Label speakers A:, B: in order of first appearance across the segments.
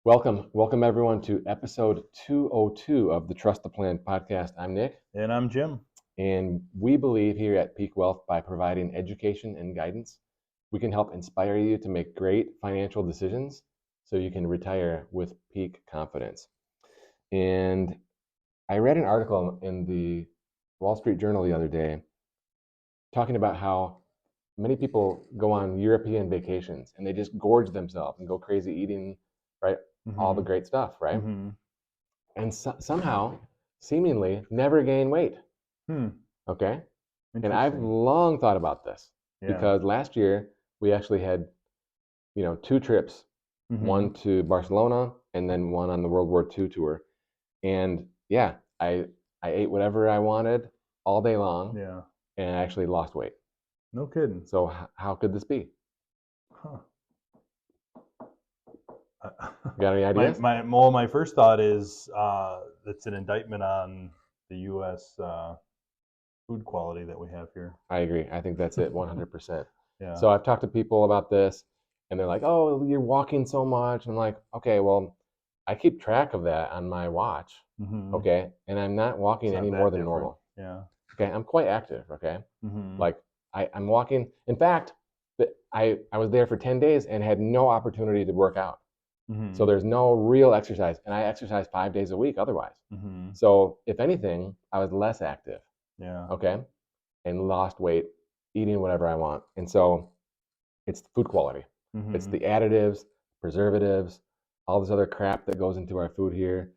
A: Welcome everyone to episode 202 of the Trust the Plan podcast. I'm Nick,
B: And I'm Jim.
A: and we believe here at Peak Wealth by providing education and guidance, we can help inspire you to make great financial decisions so you can retire with peak confidence. And I read an article in the Wall Street Journal the other day talking about how many people go on European vacations and they just gorge themselves and go crazy eating, right? All the great stuff, right? And somehow, seemingly, never gain weight. Okay? And I've
B: Interesting.
A: long thought about this
B: Yeah.
A: because last year we actually had, two trips, one to Barcelona and then one on the World War II tour. And yeah, I ate whatever I wanted all day long,
B: Yeah.
A: and I actually lost weight.
B: No kidding.
A: So how could this be?
B: Huh.
A: Got any ideas?
B: My first thought is it's an indictment on the U.S. Food quality that we have here.
A: I agree. I think that's it, 100%.
B: Yeah.
A: So I've talked to people about this, and they're like, "Oh, you're walking so much." And I'm like, "Okay, well, I keep track of that on my watch, okay, and I'm not walking any more than normal.
B: Yeah.
A: Okay, I'm quite active. Okay,
B: Mm-hmm.
A: like I'm walking. In fact, I was there for 10 days and had no opportunity to work out. So there's no real exercise, and I exercise 5 days a week otherwise. So if anything, I was less active.
B: Yeah.
A: Okay, and lost weight eating whatever I want. And so it's the food quality. It's the additives, preservatives, all this other crap that goes into our food here.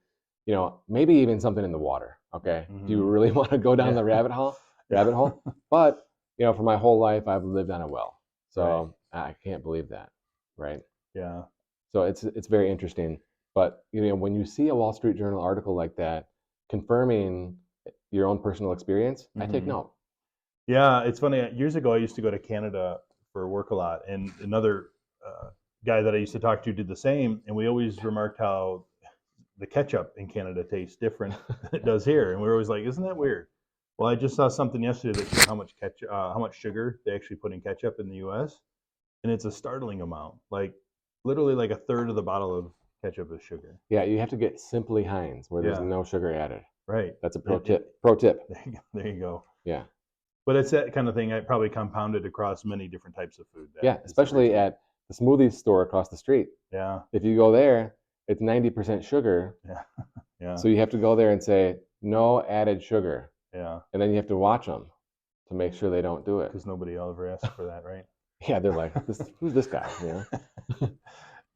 A: Maybe even something in the water. Okay, do you really want to go down the rabbit hole? But for my whole life I've lived on a well, so I can't believe that, right?
B: Yeah.
A: So it's very interesting. But when you see a Wall Street Journal article like that confirming your own personal experience, I take note.
B: Yeah, it's funny. Years ago, I used to go to Canada for work a lot, and another guy that I used to talk to did the same. And we always remarked how the ketchup in Canada tastes different than it does here, and we were always like, "Isn't that weird?" Well, I just saw something yesterday that showed how much sugar they actually put in ketchup in the U.S., and it's a startling amount. Like literally, like a third of the bottle of ketchup is sugar.
A: Yeah, you have to get Simply Heinz, where there's no sugar added.
B: Right.
A: That's a pro tip. Pro tip.
B: There you go.
A: Yeah.
B: But it's that kind of thing. I probably compounded across many different types of food.
A: Yeah, especially at the smoothie store across the street.
B: Yeah.
A: If you go there, it's 90% sugar.
B: Yeah. Yeah.
A: So you have to go there and say, no added sugar.
B: Yeah.
A: And then you have to watch them to make sure they don't do it.
B: Because nobody ever asks for that, right?
A: Yeah, they're like, who's this guy?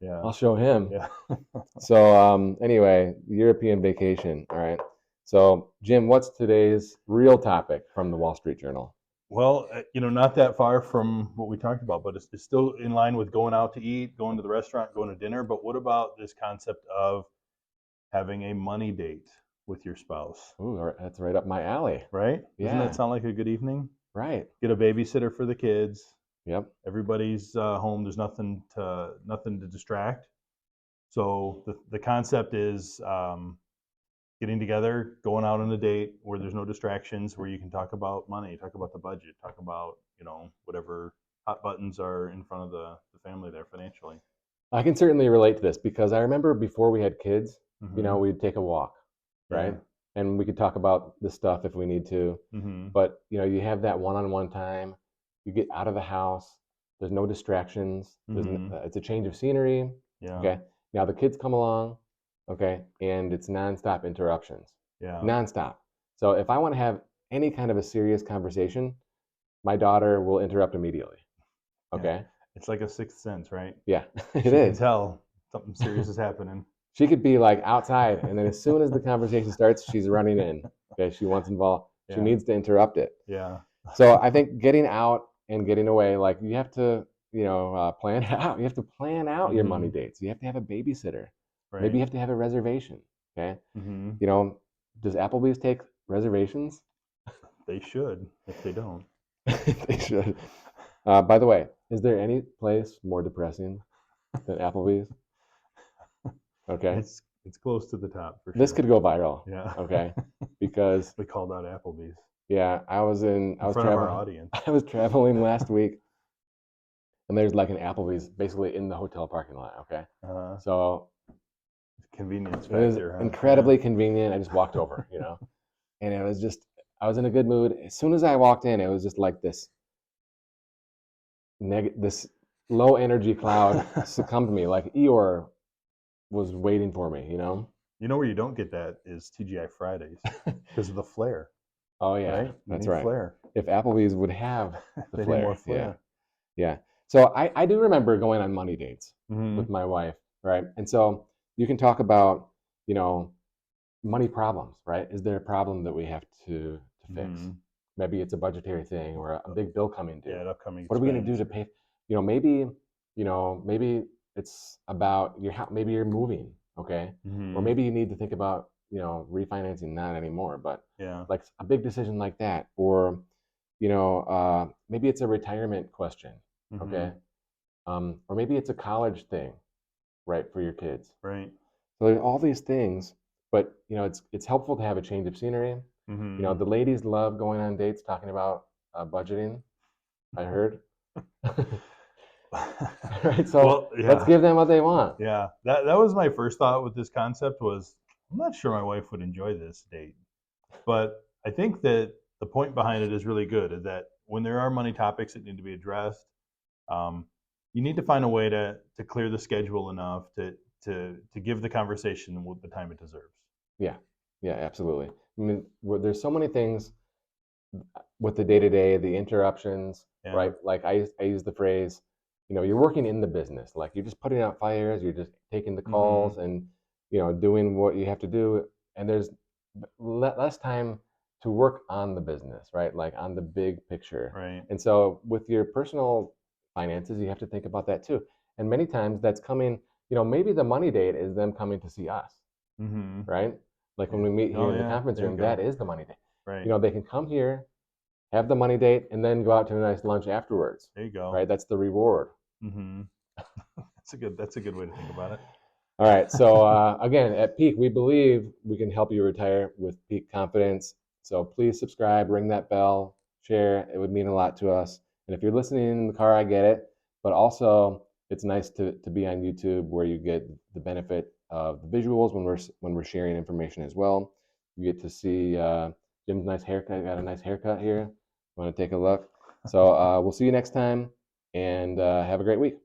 B: Yeah.
A: I'll show him.
B: Yeah.
A: So anyway, European vacation. All right. So Jim, what's today's real topic from the Wall Street Journal?
B: Well, not that far from what we talked about, but it's still in line with going out to eat, going to the restaurant, going to dinner. But what about this concept of having a money date with your spouse?
A: Ooh, that's right up my alley.
B: Right?
A: Yeah.
B: Doesn't that sound like a good evening?
A: Right.
B: Get a babysitter for the kids.
A: Yep.
B: Everybody's home. There's nothing to distract. So the concept is getting together, going out on a date where there's no distractions, where you can talk about money, talk about the budget, talk about whatever hot buttons are in front of the family there financially.
A: I can certainly relate to this because I remember before we had kids, we'd take a walk, right? Yeah. And we could talk about this stuff if we need to. But you have that one-on-one time. You get out of the house. There's no distractions. It's a change of scenery.
B: Yeah.
A: Okay. Now the kids come along. Okay, and it's nonstop interruptions.
B: Yeah.
A: Nonstop. So if I want to have any kind of a serious conversation, my daughter will interrupt immediately. Okay.
B: Yeah. It's like a sixth sense, right?
A: Yeah,
B: She can tell something serious is happening.
A: She could be like outside, and then as soon as the conversation starts, she's running in. Okay, she wants involved. She needs to interrupt it.
B: Yeah.
A: So I think getting out and getting away, like you have to, plan it out. You have to plan out your money dates. You have to have a babysitter. Right. Maybe you have to have a reservation. Okay. Does Applebee's take reservations?
B: They should. If they don't,
A: they should. By the way, is there any place more depressing than Applebee's? Okay.
B: It's close to the top for sure.
A: This could go viral.
B: Yeah.
A: Okay. Because
B: we called out Applebee's.
A: Yeah, I was
B: front of our audience.
A: I was traveling last week, and there's like an Applebee's basically in the hotel parking lot. Okay. So
B: Convenience
A: It was
B: factor, huh?
A: incredibly convenient. I just walked over, and it was just, I was in a good mood. As soon as I walked in, it was just like this low energy cloud succumbed to me, like Eeyore was waiting for me,
B: You know where you don't get that is TGI Fridays because of the flair,
A: Oh yeah,
B: right? You
A: that's
B: need
A: right.
B: flair.
A: If Applebee's would have the
B: They need more
A: flair, yeah,
B: flair.
A: yeah. So I do remember going on money dates
B: Mm-hmm.
A: with my wife, right? And so you can talk about, you know, money problems, right? Is there a problem that we have to fix?
B: Mm-hmm.
A: Maybe it's a budgetary thing or a big bill coming due.
B: Yeah, an upcoming
A: What are we going to do
B: expense.
A: to pay? Maybe, maybe it's about maybe you're moving, okay? Or
B: Mm-hmm.
A: maybe you need to think about, refinancing, not anymore, but
B: Yeah.
A: like a big decision like that. Or, maybe it's a retirement question,
B: Mm-hmm.
A: okay? Or maybe it's a college thing, right, for your kids.
B: Right.
A: So there's all these things, but it's helpful to have a change of scenery.
B: Mm-hmm.
A: The ladies love going on dates talking about budgeting. I heard. Right, so
B: Well,
A: let's
B: yeah,
A: give them what they want.
B: yeah. That was my first thought with this concept was I'm not sure my wife would enjoy this date, but I think that the point behind it is really good. Is that when there are money topics that need to be addressed, um, you need to find a way to clear the schedule enough to give the conversation the time it deserves.
A: Yeah, yeah, absolutely. I mean, there's so many things with the day to day, the interruptions,
B: Yeah.
A: right? Like I use the phrase, you're working in the business. Like you're just putting out fires, you're just taking the
B: Mm-hmm.
A: calls and doing what you have to do, and there's less time to work on the business, right? Like on the big picture.
B: Right.
A: And so with your personal finances, you have to think about that too. And many times that's coming, maybe the money date is them coming to see us,
B: Mm-hmm.
A: right? Like when
B: Yeah.
A: we meet here
B: Oh
A: in the
B: yeah.
A: conference
B: There you
A: room, that
B: go.
A: is the money date.
B: Right.
A: They can come here, have the money date, and then go out to a nice lunch afterwards,
B: There you go.
A: right? That's the reward.
B: Mm-hmm. That's a good way to think about it.
A: All right. So again, at Peak, we believe we can help you retire with peak confidence. So please subscribe, ring that bell, share. It would mean a lot to us. And if you're listening in the car, I get it. But also, it's nice to be on YouTube where you get the benefit of the visuals when we're sharing information as well. You get to see Jim's nice haircut. Got a nice haircut here. Want to take a look? So we'll see you next time, and have a great week.